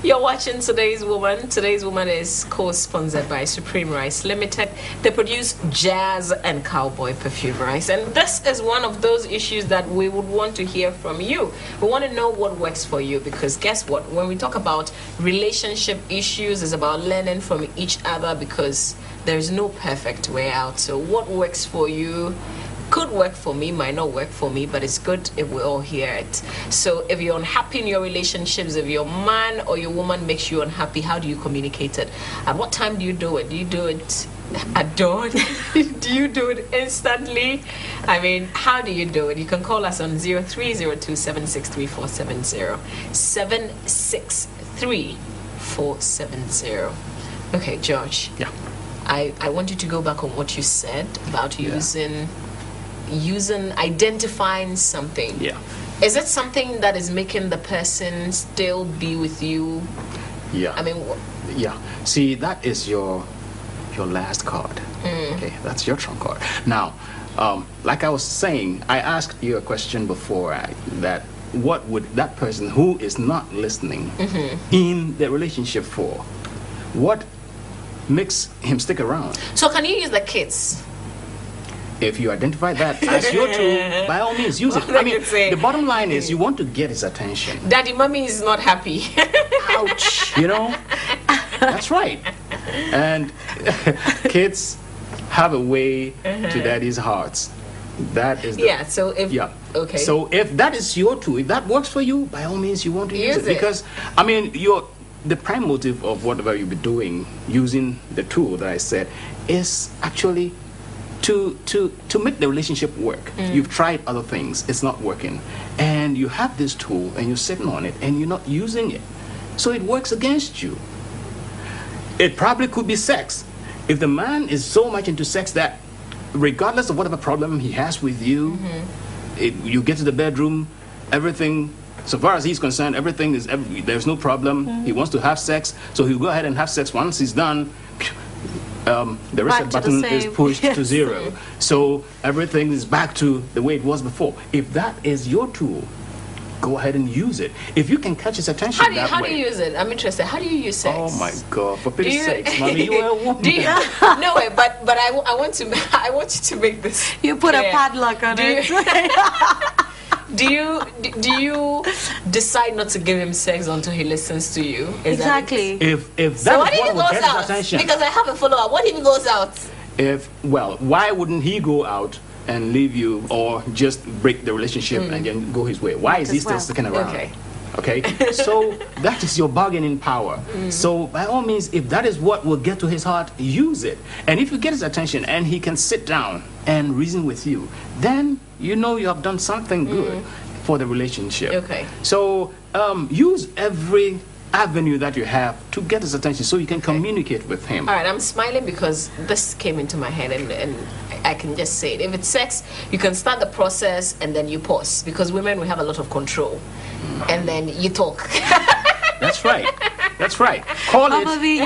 You're watching Today's Woman. Today's Woman is co-sponsored by Supreme Rice Limited. They produce jazz and cowboy perfume rice. And this is one of those issues that we would want to hear from you. We want to know what works for you, because guess what? When we talk about relationship issues, it's about learning from each other, because there's no perfect way out. So what works for you could work for me, might not work for me, but it's good if we all hear it. So if you're unhappy in your relationships, if your man or your woman makes you unhappy, how do you communicate it? At what time do you do it? Do you do it at dawn? Do you do it instantly? I mean, how do you do it? You can call us on 0302-763-470. 763-470. Okay, George. Yeah. I want you to go back on what you said about identifying something. Yeah. Is it something that is making the person still be with you? Yeah. I mean, yeah. See, that is your last card. Okay, that's your trump card. Now, like I was saying, I asked you a question before that what would that person who is not listening in the relationship for? What makes him stick around? So can you use the kids? If you identify that as your tool, by all means use it. I mean, the bottom line is you want to get his attention. Daddy, mommy is not happy. Ouch. You know, that's right. And kids have a way to daddy's hearts. That is the, so if okay. So if that is your tool, if that works for you, by all means you want to use it. Because I mean, the prime motive of whatever you'll be doing using the tool that I said is actually to make the relationship work. You've tried other things, it's not working, and you have this tool and you're sitting on it and you're not using it, so it works against you. It probably could be sex. If the man is so much into sex that regardless of whatever problem he has with you, you get to the bedroom, everything, so far as he's concerned, everything is there's no problem. He wants to have sex, so he'll go ahead and have sex. Once he's done, the reset button is pushed to zero. So everything is back to the way it was before. If that is your tool, go ahead and use it. If you can catch his attention how do you use it? I'm interested. How do you use sex? Oh my God! For pity's sake, mommy, you are a woman. No way. But I want you to make this. You put a padlock on it. Do you decide not to give him sex until he listens to you? Exactly. If that so what is if he what will goes get his out? attention. Because I have a follow-up. What if he goes out? Why wouldn't he go out and leave you, or just break the relationship and then go his way? Why is he still sticking around? Okay. So that is your bargaining power. So by all means, if that is what will get to his heart, use it. And if you get his attention and he can sit down and reason with you, then you know you have done something good for the relationship. Okay. So use every avenue that you have to get his attention so you can communicate with him. All right, I'm smiling because this came into my head, and I can just say it. If it's sex, you can start the process and then you pause, because women, we have a lot of control, and then you talk. That's right. That's right. Call it blackmailing.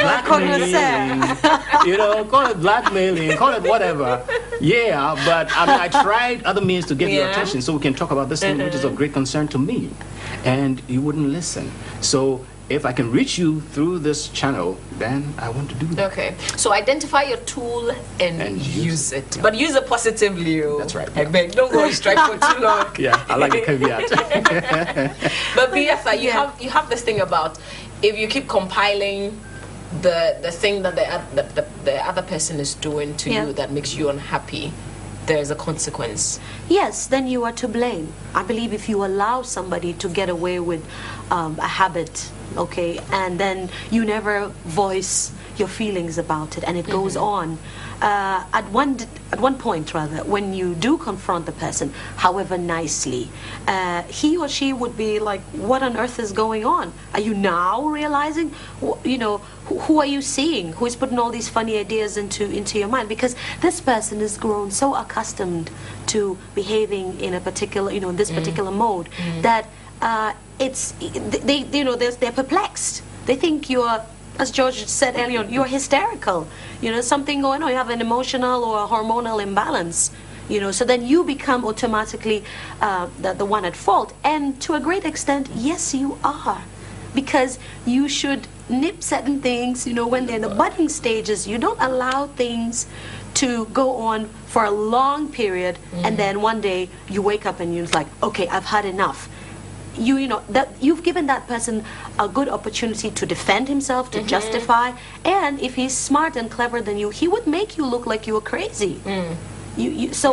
Call it blackmailing. Call it whatever. Yeah, but I mean, I tried other means to get your attention so we can talk about this thing which is of great concern to me, and you wouldn't listen. So if I can reach you through this channel, then I want to do that. Okay. So identify your tool and use it. Yeah. But use it positively. That's right. I beg, don't go on strike for too long. Yeah, I like the caveat. But BFA, you have this thing about, if you keep compiling the thing that the other person is doing to you that makes you unhappy, there's a consequence. Yes, then you are to blame. I believe if you allow somebody to get away with a habit, okay, and then you never voice your feelings about it, and it goes on, at one point rather, when you do confront the person, however nicely, he or she would be like, what on earth is going on? Are you now realizing, who are you seeing? Who is putting all these funny ideas into your mind? Because this person has grown so accustomed to behaving in a particular, in this particular mode, that they're perplexed. They think you're, as George said earlier, you're hysterical. Something going on. You have an emotional or a hormonal imbalance. So then you become automatically the one at fault. And to a great extent, yes, you are. because you should nip certain things, you know, when they're in the budding stages. You don't allow things to go on for a long period, and then one day you wake up and you're like, okay, I've had enough. You know that you've given that person a good opportunity to defend himself, to justify, and if he's smart and clever than you, he would make you look like you were crazy. So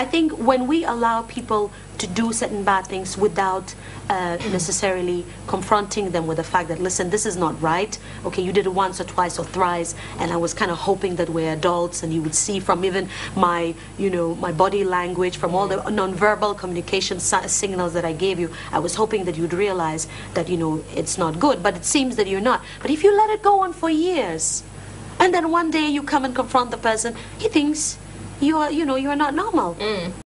I think when we allow people to do certain bad things without necessarily confronting them with the fact that, listen, this is not right. Okay, you did it once or twice or thrice, and I was kind of hoping that we're adults, and you would see from even my, you know, my body language, from all the nonverbal communication signals that I gave you, I was hoping that you'd realize that, you know, it's not good. But it seems that you're not. But if you let it go on for years, and then one day you come and confront the person, he thinks you are, you know, you are not normal.